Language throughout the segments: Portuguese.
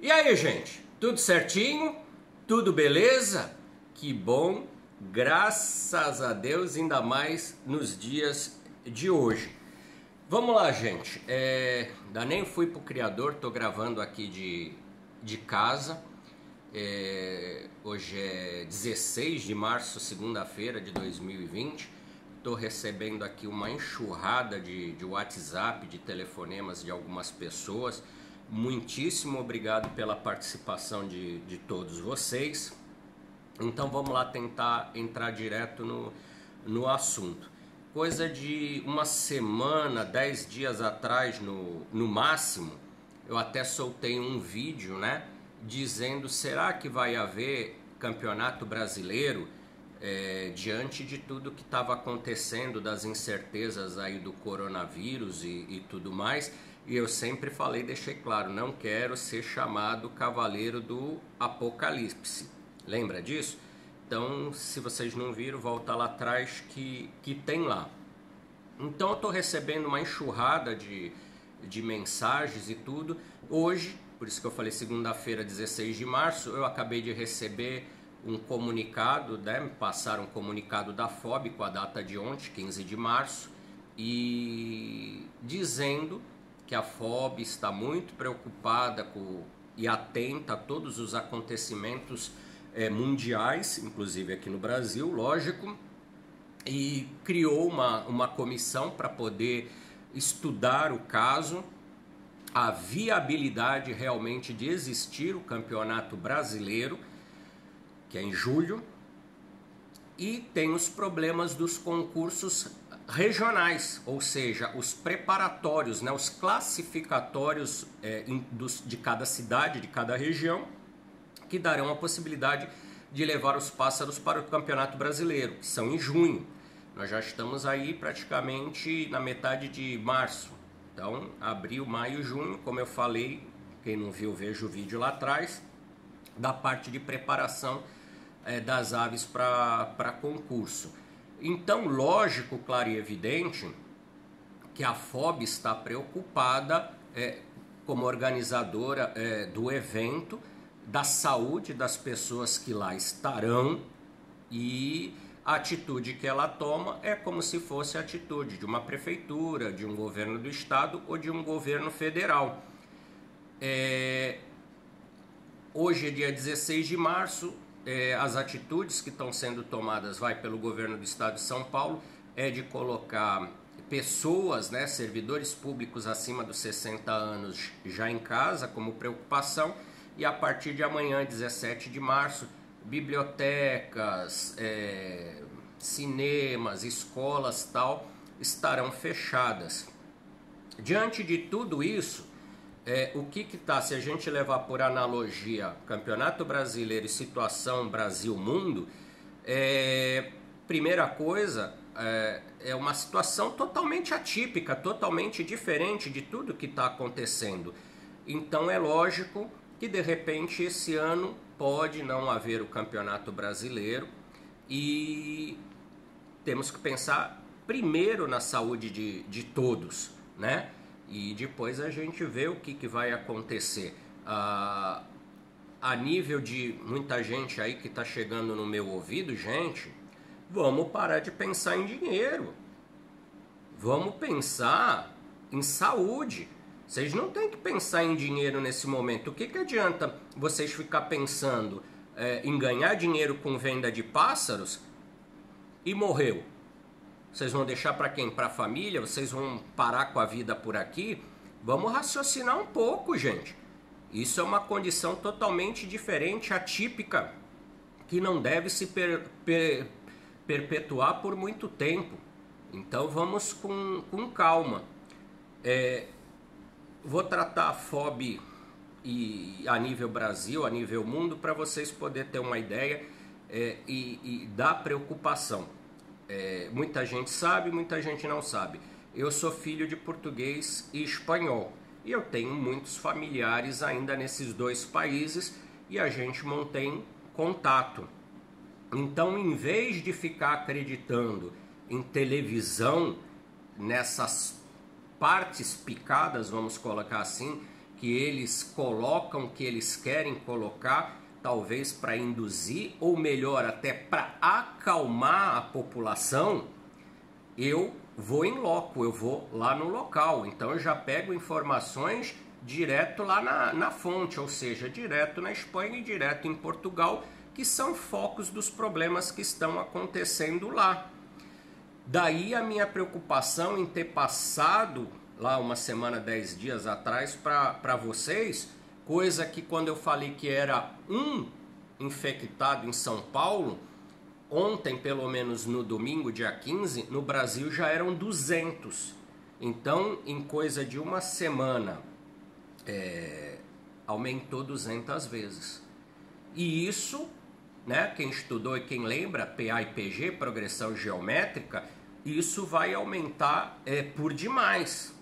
E aí, gente? Tudo certinho? Tudo beleza? Que bom, graças a Deus, ainda mais nos dias de hoje. Vamos lá, gente. Ainda nem fui pro criador, tô gravando aqui de casa. Hoje é 16 de março, segunda-feira de 2020. Tô recebendo aqui uma enxurrada de WhatsApp, de telefonemas de algumas pessoas. Muitíssimo obrigado pela participação de todos vocês. Então vamos lá tentar entrar direto no assunto. Coisa de uma semana, 10 dias atrás no máximo, eu até soltei um vídeo, né, dizendo: será que vai haver campeonato brasileiro diante de tudo que estava acontecendo, das incertezas aí do coronavírus e tudo mais. E eu sempre falei, deixei claro, não quero ser chamado cavaleiro do apocalipse. Lembra disso? Então, se vocês não viram, volta lá atrás que tem lá. Então eu estou recebendo uma enxurrada de mensagens e tudo. Hoje, por isso que eu falei segunda-feira, 16 de março, eu acabei de receber um comunicado, né? Me passaram um comunicado da FOB com a data de ontem, 15 de março, e dizendo que a FOB está muito preocupada e atenta a todos os acontecimentos mundiais, inclusive aqui no Brasil, lógico, e criou uma comissão para poder estudar o caso, a viabilidade realmente de existir o Campeonato Brasileiro, que é em julho, e tem os problemas dos concursos regionais, ou seja, os preparatórios, né, os classificatórios de cada cidade, de cada região, que darão a possibilidade de levar os pássaros para o Campeonato Brasileiro, que são em junho. Nós já estamos aí praticamente na metade de março. Então, abril, maio, junho, como eu falei, quem não viu, veja o vídeo lá atrás, da parte de preparação das aves para concurso. Então, lógico, claro e evidente que a FOB está preocupada como organizadora do evento, da saúde das pessoas que lá estarão, e a atitude que ela toma é como se fosse a atitude de uma prefeitura, de um governo do estado ou de um governo federal. Hoje é dia 16 de março, as atitudes que estão sendo tomadas pelo governo do estado de São Paulo é de colocar pessoas, né, servidores públicos acima dos 60 anos já em casa como preocupação, e a partir de amanhã, 17 de março, bibliotecas, cinemas, escolas tal estarão fechadas. Diante de tudo isso, o que está, se a gente levar por analogia Campeonato Brasileiro e situação Brasil-Mundo, primeira coisa, é uma situação totalmente atípica, totalmente diferente de tudo que está acontecendo. Então é lógico que de repente esse ano pode não haver o Campeonato Brasileiro, e temos que pensar primeiro na saúde de todos, né? E depois a gente vê o que vai acontecer. A nível de muita gente aí que está chegando no meu ouvido, gente, vamos parar de pensar em dinheiro. Vamos pensar em saúde. Vocês não têm que pensar em dinheiro nesse momento. O que adianta vocês ficar pensando em ganhar dinheiro com venda de pássaros e morreu? Vocês vão deixar para quem? Para a família? Vocês vão parar com a vida por aqui? Vamos raciocinar um pouco, gente. Isso é uma condição totalmente diferente, atípica, que não deve se perpetuar por muito tempo. Então vamos com calma. Vou tratar a FOB a nível Brasil, a nível mundo, para vocês poderem ter uma ideia e da preocupação. Muita gente sabe, muita gente não sabe. Eu sou filho de português e espanhol, e eu tenho muitos familiares ainda nesses dois países, e a gente mantém contato. Então, em vez de ficar acreditando em televisão, nessas partes picadas, vamos colocar assim, que eles colocam, que eles querem colocar, talvez para induzir, ou melhor, até para acalmar a população, eu vou em loco, eu vou lá no local. Então eu já pego informações direto lá na fonte, ou seja, direto na Espanha e direto em Portugal, que são focos dos problemas que estão acontecendo lá. Daí a minha preocupação em ter passado lá uma semana, 10 dias atrás para vocês, coisa que quando eu falei que era um infectado em São Paulo, ontem, pelo menos no domingo, dia 15, no Brasil já eram 200. Então, em coisa de uma semana, aumentou 200 vezes. E isso, né, quem estudou e quem lembra, PA e PG, progressão geométrica, isso vai aumentar por demais.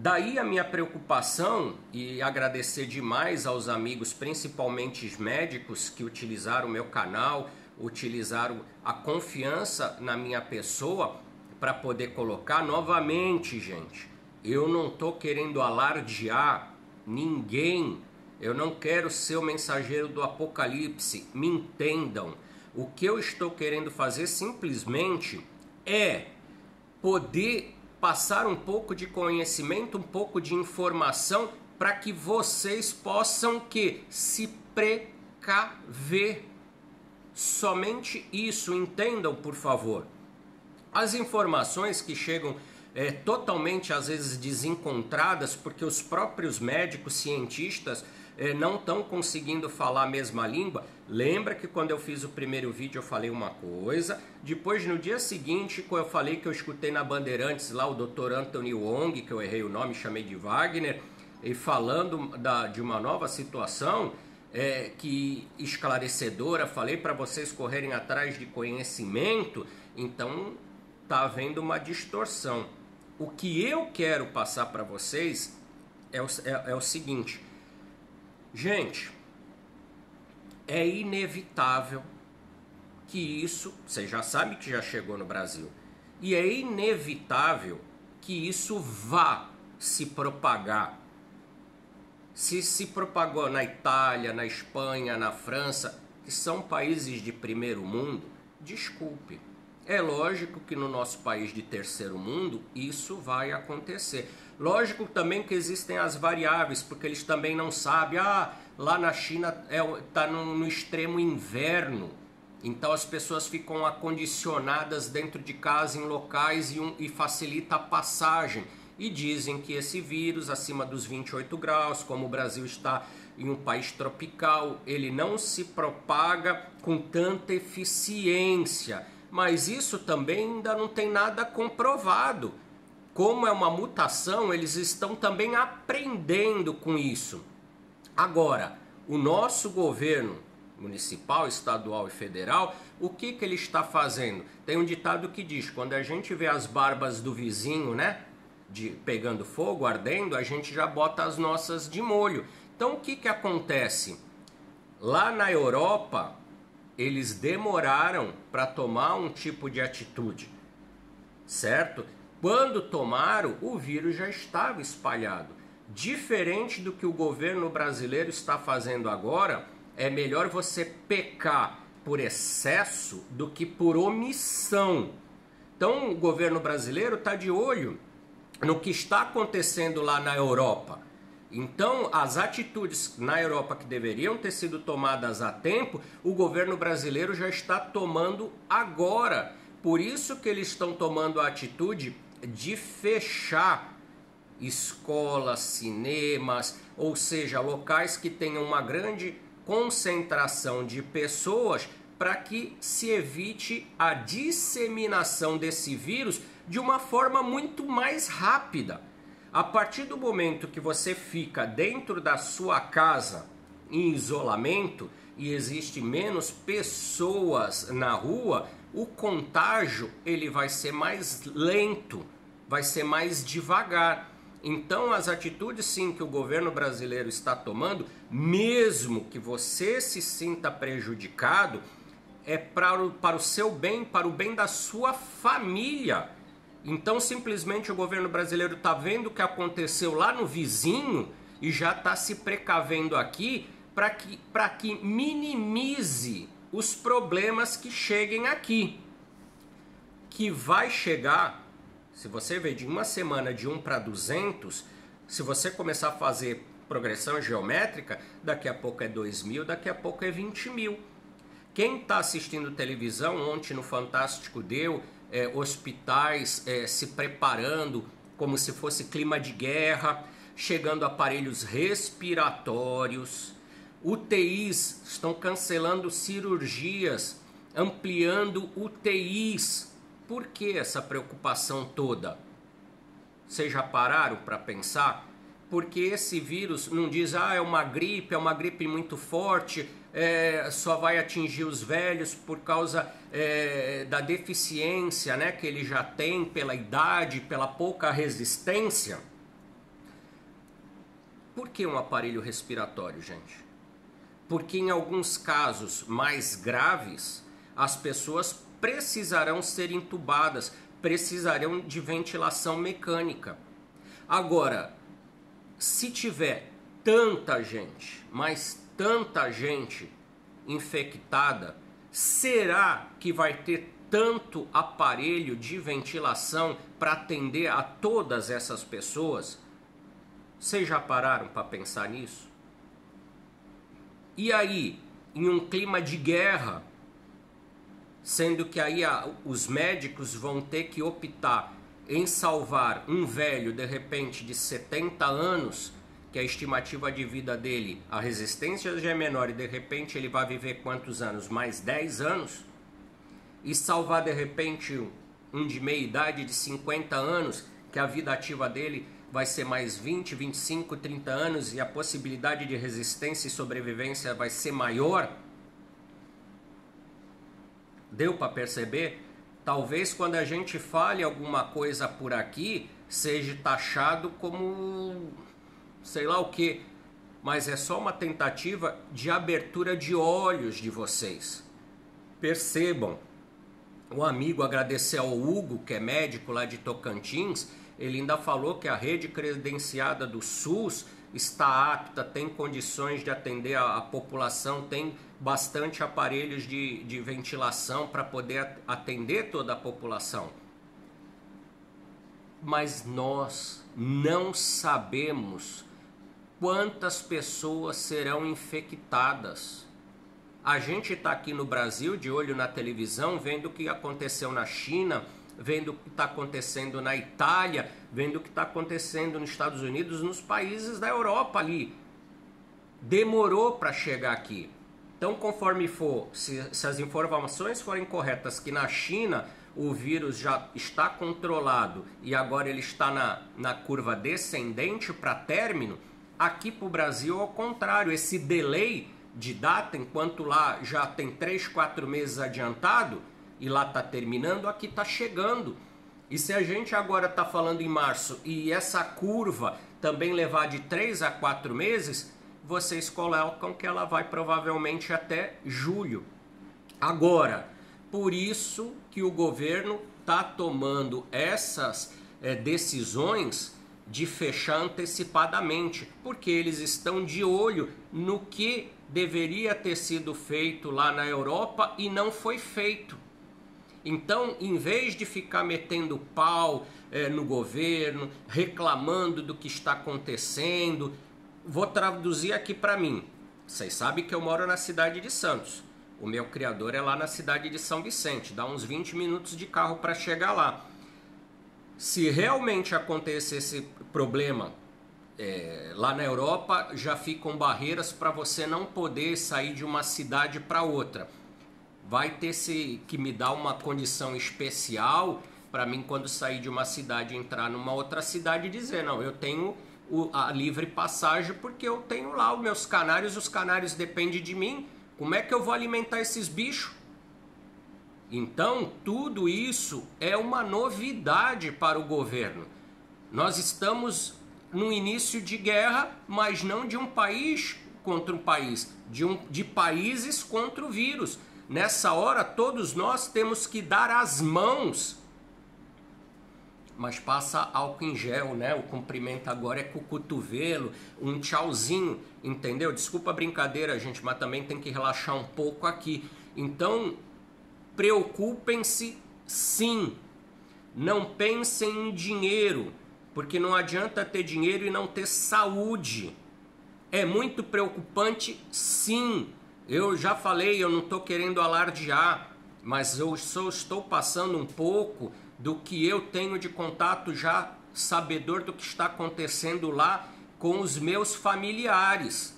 Daí a minha preocupação, e agradecer demais aos amigos, principalmente os médicos que utilizaram o meu canal, utilizaram a confiança na minha pessoa para poder colocar novamente, gente. Eu não estou querendo alardear ninguém, eu não quero ser o mensageiro do apocalipse, me entendam. O que eu estou querendo fazer simplesmente é poder passar um pouco de conhecimento, um pouco de informação para que vocês possam se precaver. Somente isso, entendam, por favor. As informações que chegam totalmente, às vezes, desencontradas, porque os próprios médicos, cientistas, não estão conseguindo falar a mesma língua. Lembra que quando eu fiz o primeiro vídeo eu falei uma coisa, depois no dia seguinte, quando eu falei que eu escutei na Bandeirantes lá o Dr. Anthony Wong, que eu errei o nome, chamei de Wagner, e falando de uma nova situação que esclarecedora, falei para vocês correrem atrás de conhecimento, então está havendo uma distorção. O que eu quero passar para vocês é o seguinte, gente, é inevitável que isso, você já sabe que já chegou no Brasil, e é inevitável que isso vá se propagar. Se propagou na Itália, na Espanha, na França, que são países de primeiro mundo, desculpe. É lógico que no nosso país de terceiro mundo isso vai acontecer. Lógico também que existem as variáveis, porque eles também não sabem, lá na China está no extremo inverno, então as pessoas ficam acondicionadas dentro de casa em locais e facilita a passagem. E dizem que esse vírus acima dos 28 graus, como o Brasil está em um país tropical, ele não se propaga com tanta eficiência. Mas isso também ainda não tem nada comprovado. Como é uma mutação, eles estão também aprendendo com isso. Agora, o nosso governo municipal, estadual e federal, o que ele está fazendo? Tem um ditado que diz, quando a gente vê as barbas do vizinho, né, pegando fogo, ardendo, a gente já bota as nossas de molho. Então o que acontece? Lá na Europa, eles demoraram para tomar um tipo de atitude, certo? Quando tomaram, o vírus já estava espalhado. Diferente do que o governo brasileiro está fazendo agora, é melhor você pecar por excesso do que por omissão. Então o governo brasileiro está de olho no que está acontecendo lá na Europa. Então, as atitudes na Europa que deveriam ter sido tomadas a tempo, o governo brasileiro já está tomando agora. Por isso que eles estão tomando a atitude de fechar escolas, cinemas, ou seja, locais que tenham uma grande concentração de pessoas para que se evite a disseminação desse vírus de uma forma muito mais rápida. A partir do momento que você fica dentro da sua casa em isolamento e existe menos pessoas na rua, o contágio ele vai ser mais lento, vai ser mais devagar. Então as atitudes sim que o governo brasileiro está tomando, mesmo que você se sinta prejudicado, é para o seu bem, para o bem da sua família. Então simplesmente o governo brasileiro está vendo o que aconteceu lá no vizinho e já está se precavendo aqui para que minimize os problemas que cheguem aqui. Que vai chegar, se você vê de uma semana de 1 para 200, se você começar a fazer progressão geométrica, daqui a pouco é 2.000, daqui a pouco é 20.000. Quem está assistindo televisão, ontem no Fantástico deu, hospitais se preparando como se fosse clima de guerra, chegando aparelhos respiratórios, UTIs estão cancelando cirurgias, ampliando UTIs. Por que essa preocupação toda? Vocês já pararam para pensar? Porque esse vírus não diz, é uma gripe muito forte, só vai atingir os velhos por causa da deficiência, né, que ele já tem pela idade, pela pouca resistência. Por que um aparelho respiratório, gente? Porque em alguns casos mais graves, as pessoas precisarão ser entubadas, precisarão de ventilação mecânica. Agora, se tiver tanta gente, mas tanta gente infectada, será que vai ter tanto aparelho de ventilação para atender a todas essas pessoas? Vocês já pararam para pensar nisso? E aí, em um clima de guerra, sendo que aí os médicos vão ter que optar em salvar um velho, de repente, de 70 anos, que a estimativa de vida dele, a resistência já é menor, e de repente ele vai viver quantos anos? Mais 10 anos? E salvar, de repente, um de meia idade de 50 anos, que a vida ativa dele vai ser mais 20, 25, 30 anos, e a possibilidade de resistência e sobrevivência vai ser maior? Deu para perceber? Talvez quando a gente fale alguma coisa por aqui, seja taxado como sei lá o que, mas é só uma tentativa de abertura de olhos de vocês. Percebam, o amigo agradeceu ao Hugo, que é médico lá de Tocantins, ele ainda falou que a rede credenciada do SUS está apta, tem condições de atender a população, tem bastante aparelhos de ventilação para poder atender toda a população. Mas nós não sabemos quantas pessoas serão infectadas. A gente está aqui no Brasil, de olho na televisão, vendo o que aconteceu na China, vendo o que está acontecendo na Itália, vendo o que está acontecendo nos Estados Unidos, nos países da Europa ali. Demorou para chegar aqui. Então, conforme for, se as informações forem corretas, que na China o vírus já está controlado e agora ele está na curva descendente para término, aqui para o Brasil, ao contrário, esse delay de data, enquanto lá já tem 3, 4 meses adiantado, e lá está terminando, aqui está chegando. E se a gente agora está falando em março e essa curva também levar de 3 a 4 meses, vocês colocam que ela vai provavelmente até julho. Agora, por isso que o governo está tomando essas decisões de fechar antecipadamente, porque eles estão de olho no que deveria ter sido feito lá na Europa e não foi feito. Então, em vez de ficar metendo pau no governo, reclamando do que está acontecendo, vou traduzir aqui para mim. Vocês sabem que eu moro na cidade de Santos. O meu criador é lá na cidade de São Vicente. Dá uns 20 minutos de carro para chegar lá. Se realmente acontecer esse problema lá na Europa, já ficam barreiras para você não poder sair de uma cidade para outra. Vai ter que me dar uma condição especial para mim, quando sair de uma cidade, entrar numa outra cidade e dizer, não, eu tenho a livre passagem porque eu tenho lá os meus canários, os canários dependem de mim. Como é que eu vou alimentar esses bichos? Então, tudo isso é uma novidade para o governo. Nós estamos no início de guerra, mas não de um país contra um país, de países contra o vírus. Nessa hora, todos nós temos que dar as mãos mas passa álcool em gel, né? O cumprimento agora é com o cotovelo, um tchauzinho, entendeu? Desculpa a brincadeira, gente, mas também tem que relaxar um pouco aqui. Então, preocupem-se sim. Não pensem em dinheiro, porque não adianta ter dinheiro e não ter saúde. É muito preocupante sim. Eu já falei, eu não estou querendo alardear, mas eu só estou passando um pouco do que eu tenho de contato já sabedor do que está acontecendo lá com os meus familiares.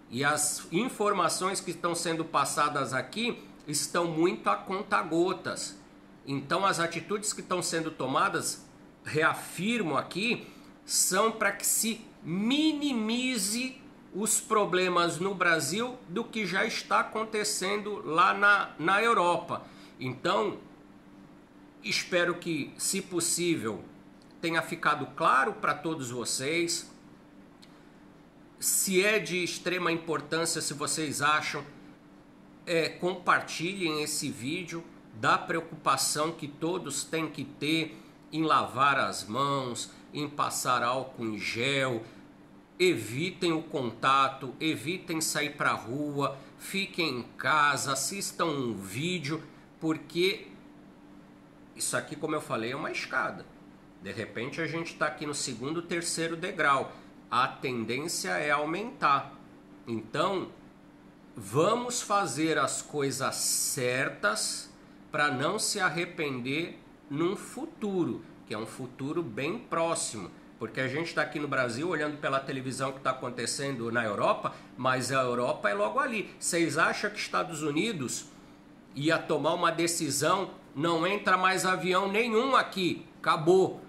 E as informações que estão sendo passadas aqui estão muito a conta-gotas. Então as atitudes que estão sendo tomadas, reafirmo aqui, são para que se minimize os problemas no Brasil do que já está acontecendo lá na Europa. Então, espero que, se possível, tenha ficado claro para todos vocês. Se é de extrema importância, se vocês acham, compartilhem esse vídeo da preocupação que todos têm que ter em lavar as mãos, em passar álcool em gel, evitem o contato, evitem sair para a rua, fiquem em casa, assistam um vídeo, porque isso aqui, como eu falei, é uma escada. De repente a gente está aqui no segundo, terceiro degrau. A tendência é aumentar. Então, vamos fazer as coisas certas para não se arrepender num futuro, que é um futuro bem próximo. Porque a gente está aqui no Brasil olhando pela televisão o que está acontecendo na Europa, mas a Europa é logo ali. Vocês acham que Estados Unidos ia tomar uma decisão, não entra mais avião nenhum aqui, acabou.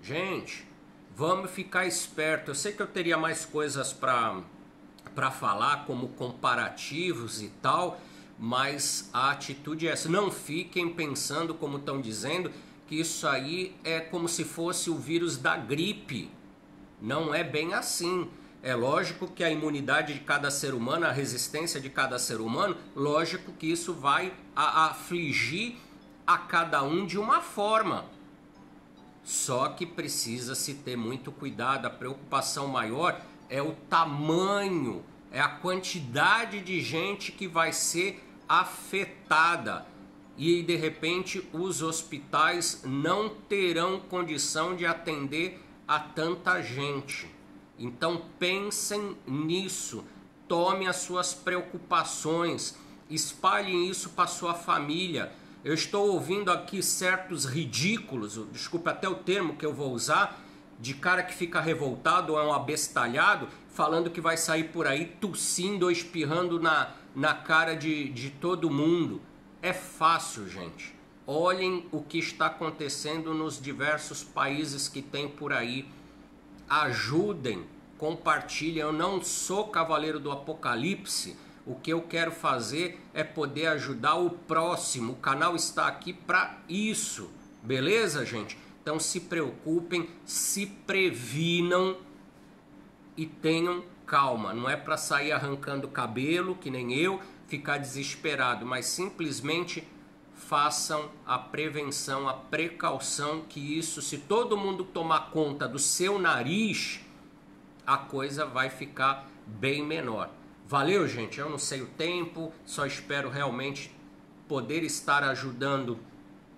Gente, vamos ficar esperto. Eu sei que eu teria mais coisas para falar, como comparativos e tal, mas a atitude é essa. Não fiquem pensando, como estão dizendo, que isso aí é como se fosse o vírus da gripe. Não é bem assim. É lógico que a imunidade de cada ser humano, a resistência de cada ser humano, lógico que isso vai afligir a cada um de uma forma. Só que precisa se ter muito cuidado. A preocupação maior é o tamanho, é a quantidade de gente que vai ser afetada. E de repente os hospitais não terão condição de atender a tanta gente. Então pensem nisso, tomem as suas preocupações, espalhem isso para sua família. Eu estou ouvindo aqui certos ridículos, desculpe até o termo que eu vou usar, de cara que fica revoltado ou é um abestalhado, falando que vai sair por aí tossindo ou espirrando na cara de todo mundo. É fácil, gente. Olhem o que está acontecendo nos diversos países que tem por aí. Ajudem, compartilhem. Eu não sou cavaleiro do apocalipse. O que eu quero fazer é poder ajudar o próximo. O canal está aqui para isso. Beleza, gente? Então se preocupem, se previnam e tenham calma. Não é para sair arrancando cabelo, que nem eu, ficar desesperado, mas simplesmente façam a prevenção, a precaução, que isso, se todo mundo tomar conta do seu nariz, a coisa vai ficar bem menor. Valeu, gente? Eu não sei o tempo, só espero realmente poder estar ajudando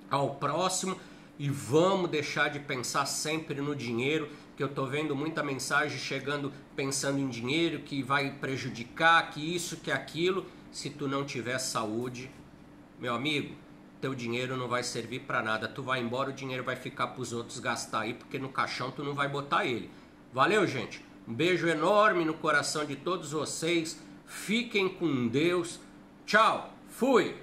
ao próximo e vamos deixar de pensar sempre no dinheiro, que eu tô vendo muita mensagem chegando pensando em dinheiro, que vai prejudicar, que isso, que aquilo. Se tu não tiver saúde, meu amigo, teu dinheiro não vai servir para nada. Tu vai embora, o dinheiro vai ficar para os outros gastar aí, porque no caixão tu não vai botar ele. Valeu, gente? Um beijo enorme no coração de todos vocês. Fiquem com Deus. Tchau. Fui.